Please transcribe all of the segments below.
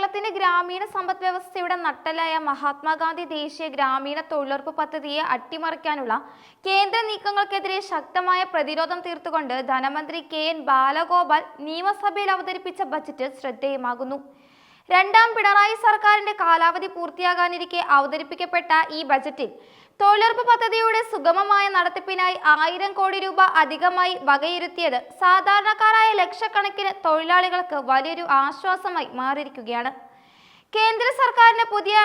കേരളത്തിന്റെ ഗ്രാമീണ സമ്പദ് വ്യവസ്ഥയുടെ നട്ടെല്ലായ മഹാത്മാഗാന്ധി ദേശീയ ഗ്രാമീണ തൊഴിലുറപ്പ് പദ്ധതിയെ അട്ടിമറിക്കാനുള്ള കേന്ദ്ര നീക്കങ്ങൾക്കെതിരെ ശക്തമായ പ്രതിരോധം തീർത്തുകൊണ്ട് ധനമന്ത്രി കെ.എൻ. ബാലഗോപാൽ നിയമസഭയിൽ അവതരിപ്പിച്ച ബജറ്റ് ശ്രദ്ധേയമാകുന്നു. രണ്ടാം പിണറായി സർക്കാരിന്റെ കാലാവധി പൂർത്തിയാകാനിരിക്കെ അവതരിപ്പിക്കപ്പെട്ട ഈ ബജറ്റിൽ തൊഴിലുറപ്പ് പദ്ധതിയുടെ സുഗമമായ നടത്തിപ്പിനായി 1000 കോടി രൂപ അധികമായി വകയിരുത്തിയത് സാധാരണക്കാരായ ലക്ഷക്കണക്കിന് തൊഴിലാളികൾക്ക് വലിയൊരു ആശ്വാസമായി മാറിയിരിക്കുകയാണ്. കേന്ദ്ര സർക്കാരിന്റെ പുതിയ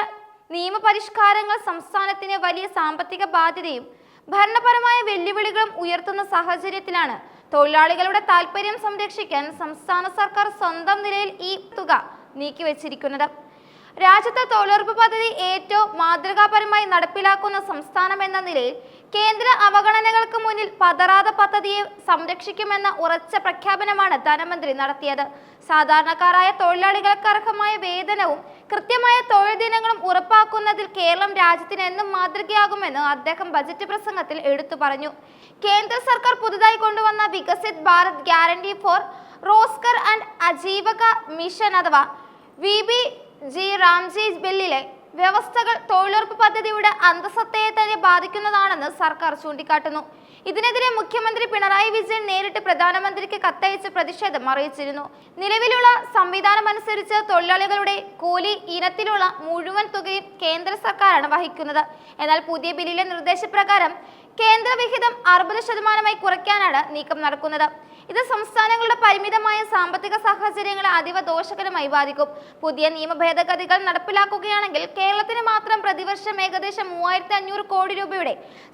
നിയമപരിഷ്കാരങ്ങൾ സംസ്ഥാനത്തിന് വലിയ സാമ്പത്തിക ബാധ്യതയും ഭരണപരമായ വെല്ലുവിളികളും ഉയർത്തുന്ന സാഹചര്യത്തിലാണ് തൊഴിലാളികളുടെ താൽപര്യം സംരക്ഷിക്കാൻ സംസ്ഥാന സർക്കാർ സ്വന്തം നിലയിൽ ഈ തുക നീക്കിവെച്ചിരിക്കുന്നത്. രാജ്യത്തെ തൊഴിലുറപ്പ് പദ്ധതി ഏറ്റവും മാതൃകാപരമായി നടപ്പിലാക്കുന്ന സംസ്ഥാനം എന്ന നിലയിൽ കേന്ദ്ര അവഗണനകൾക്ക് മുന്നിൽ പതറാതെ പദ്ധതിയെ സംരക്ഷിക്കുമെന്ന ഉറച്ച പ്രഖ്യാപനമാണ് ധനമന്ത്രി നടത്തിയത്. സാധാരണക്കാരായ തൊഴിലാളികൾക്ക് അർഹമായ വേതനവും കൃത്യമായ തൊഴിൽ ദിനങ്ങളും ഉറപ്പാക്കുന്നതിൽ കേരളം രാജ്യത്തിന് എന്നും മാതൃകയാകുമെന്ന് അദ്ദേഹം ബജറ്റ് പ്രസംഗത്തിൽ എടുത്തു പറഞ്ഞു. കേന്ദ്ര സർക്കാർ പുതുതായി കൊണ്ടുവന്ന Viksit Bharat guarantee for Rozgar and Ajeevika mission അഥവാ VBG റാംജി ബില്ലിലെ വ്യവസ്ഥകൾ തൊഴിലുറപ്പ് പദ്ധതിയുടെ അന്തസത്തയെ തന്നെ ബാധിക്കുന്നതാണെന്ന് സർക്കാർ ചൂണ്ടിക്കാട്ടുന്നു. ഇതിനെതിരെ മുഖ്യമന്ത്രി പിണറായി വിജയൻ നേരിട്ട് പ്രധാനമന്ത്രിക്ക് കത്തയച്ച് പ്രതിഷേധം അറിയിച്ചിരുന്നു. നിലവിലുള്ള സംവിധാനമനുസരിച്ച് തൊഴിലാളികളുടെ കൂലി ഇനത്തിലുള്ള മുഴുവൻ തുകയും കേന്ദ്ര സർക്കാരാണ് വഹിക്കുന്നത്. എന്നാൽ പുതിയ ബില്ലിലെ നിർദ്ദേശപ്രകാരം കേന്ദ്ര വിഹിതം 60% കുറയ്ക്കാനാണ് നീക്കം നടക്കുന്നത്. ഇത് സംസ്ഥാനങ്ങളുടെ പരിമിതമായ സാമ്പത്തിക സാഹചര്യങ്ങളെ അതീവ ദോഷകരമായി ബാധിക്കും. പുതിയ നിയമ ഭേദഗതികൾ നടപ്പിലാക്കുകയാണെങ്കിൽ കേരളത്തിന് മാത്രം പ്രതിവർഷം ഏകദേശം 3500 കോടി രൂപയുടെ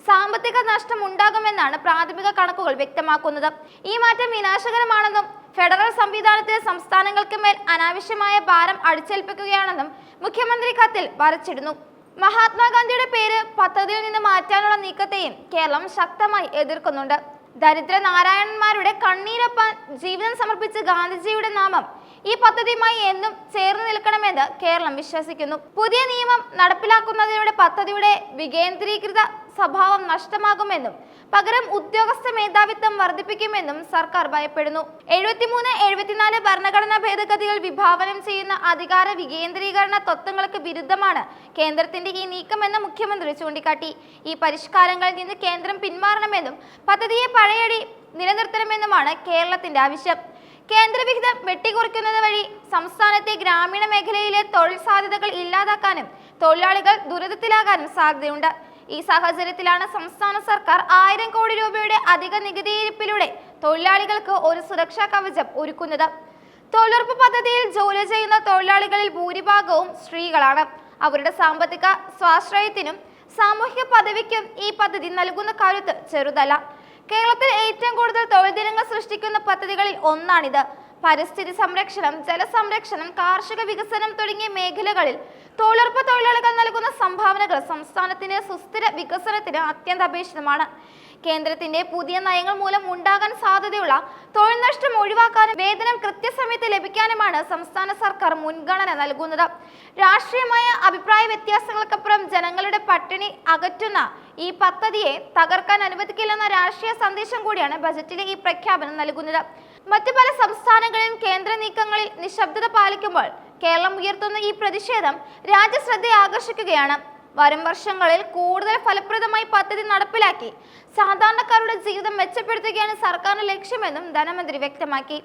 സാമ്പത്തിക നഷ്ടം ഉണ്ടാകുമെന്നാണ് പ്രാഥമിക കണക്കുകൾ വ്യക്തമാക്കുന്നത്. ഈ മാറ്റം വിനാശകരമാണെന്നും ഫെഡറൽ സംവിധാനത്തിലെ സംസ്ഥാനങ്ങൾക്ക് മേൽ അനാവശ്യമായ ഭാരം അടിച്ചേൽപ്പിക്കുകയാണെന്നും മുഖ്യമന്ത്രി കത്തിൽ വരച്ചിടുന്നു. മഹാത്മാഗാന്ധിയുടെ പേര് പദ്ധതിയിൽ നിന്ന് മാറ്റാനുള്ള നീക്കത്തെയും കേരളം ശക്തമായി എതിർക്കുന്നുണ്ട്. ദരിദ്ര നാരായണന്മാരുടെ കണ്ണീരൊപ്പാൻ ജീവിതം സമർപ്പിച്ച ഗാന്ധിജിയുടെ നാമം ഈ പദ്ധതിയുമായി എന്നും ചേർന്ന് നിൽക്കണമെന്ന് കേരളം വിശ്വസിക്കുന്നു. പുതിയ നിയമം നടപ്പിലാക്കുന്നതിലൂടെ പദ്ധതിയുടെ വികേന്ദ്രീകൃത സ്വഭാവം നഷ്ടമാകുമെന്നും പകരം ഉദ്യോഗസ്ഥ മേധാവിത്വം വർദ്ധിപ്പിക്കുമെന്നും സർക്കാർ ഭയപ്പെടുന്നു. 73-74 ഭരണഘടനാ ഭേദഗതികൾ വിഭാവനം ചെയ്യുന്ന അധികാര വികേന്ദ്രീകരണ തത്വങ്ങൾക്ക് വിരുദ്ധമാണ് കേന്ദ്രത്തിന്റെ ഈ നീക്കമെന്ന് മുഖ്യമന്ത്രി ചൂണ്ടിക്കാട്ടി. ഈ പരിഷ്കാരങ്ങളിൽ നിന്ന് കേന്ദ്രം പിന്മാറണമെന്നും പദ്ധതിയെ പഴയടി നിലനിർത്തണമെന്നുമാണ് കേരളത്തിന്റെ ആവശ്യം. കേന്ദ്ര വിഹിതം വെട്ടിക്കുറയ്ക്കുന്നത് വഴി സംസ്ഥാനത്തെ ഗ്രാമീണ മേഖലയിലെ തൊഴിൽ സാധ്യതകൾ ഇല്ലാതാക്കാനും തൊഴിലാളികൾ ദുരിതത്തിലാകാനും സാധ്യതയുണ്ട്. ഈ സാഹചര്യത്തിലാണ് സംസ്ഥാന സർക്കാർ 1000 കോടി രൂപയുടെ അധിക നികുതിയിരപ്പിലൂടെ തൊഴിലാളികൾക്ക് ഒരു സുരക്ഷാ കവചം ഒരുക്കുന്നത്. തൊഴിലുറപ്പ് പദ്ധതിയിൽ ജോലി ചെയ്യുന്ന തൊഴിലാളികളിൽ ഭൂരിഭാഗവും സ്ത്രീകളാണ്. അവരുടെ സാമ്പത്തിക സ്വാശ്രയത്തിനും സാമൂഹിക പദവിക്കും ഈ പദ്ധതി നൽകുന്ന കരുത്ത് ചെറുതല്ല. കേരളത്തിൽ ഏറ്റവും കൂടുതൽ തൊഴിൽ ദിനങ്ങൾ സൃഷ്ടിക്കുന്ന പദ്ധതികളിൽ ഒന്നാണിത്. പരിസ്ഥിതി സംരക്ഷണം, ജലസംരക്ഷണം, കാർഷിക വികസനം തുടങ്ങിയ മേഖലകളിൽ തൊഴിലുറപ്പ് തൊഴിലാളികൾ നൽകുന്ന സംഭാവനകൾ സംസ്ഥാനത്തിന്റെ സുസ്ഥിര വികസനത്തിന് അത്യന്താപേക്ഷിതമാണ്. കേന്ദ്രത്തിന്റെ പുതിയ നയങ്ങൾ മൂലം ഉണ്ടാകാൻ സാധ്യതയുള്ള തൊഴിൽ നഷ്ടം ഒഴിവാക്കാനും വേതനം കൃത്യസമയത്ത് ലഭിക്കാനുമാണ് സംസ്ഥാന സർക്കാർ മുൻഗണന നൽകുന്നത്. രാഷ്ട്രീയമായ അഭിപ്രായ വ്യത്യാസങ്ങൾക്കപ്പുറം ജനങ്ങളുടെ പട്ടിണി അകറ്റുന്ന ഈ പദ്ധതിയെ തകർക്കാൻ അനുവദിക്കില്ലെന്ന രാഷ്ട്രീയ സന്ദേശം കൂടിയാണ് ബജറ്റിലെ ഈ പ്രഖ്യാപനം നൽകുന്നത്. മറ്റു പല സംസ്ഥാനങ്ങളിലും കേന്ദ്ര നീക്കങ്ങളിൽ നിശബ്ദത പാലിക്കുമ്പോൾ കേരളം ഉയർത്തുന്ന ഈ പ്രതിഷേധം രാജ്യശ്രദ്ധയെ ആകർഷിക്കുകയാണ്. വരും വർഷങ്ങളിൽ കൂടുതൽ ഫലപ്രദമായി പദ്ധതി നടപ്പിലാക്കി സാധാരണക്കാരുടെ ജീവിതം മെച്ചപ്പെടുത്തുകയാണ് സർക്കാരിന്റെ ലക്ഷ്യമെന്നും ധനമന്ത്രി വ്യക്തമാക്കി.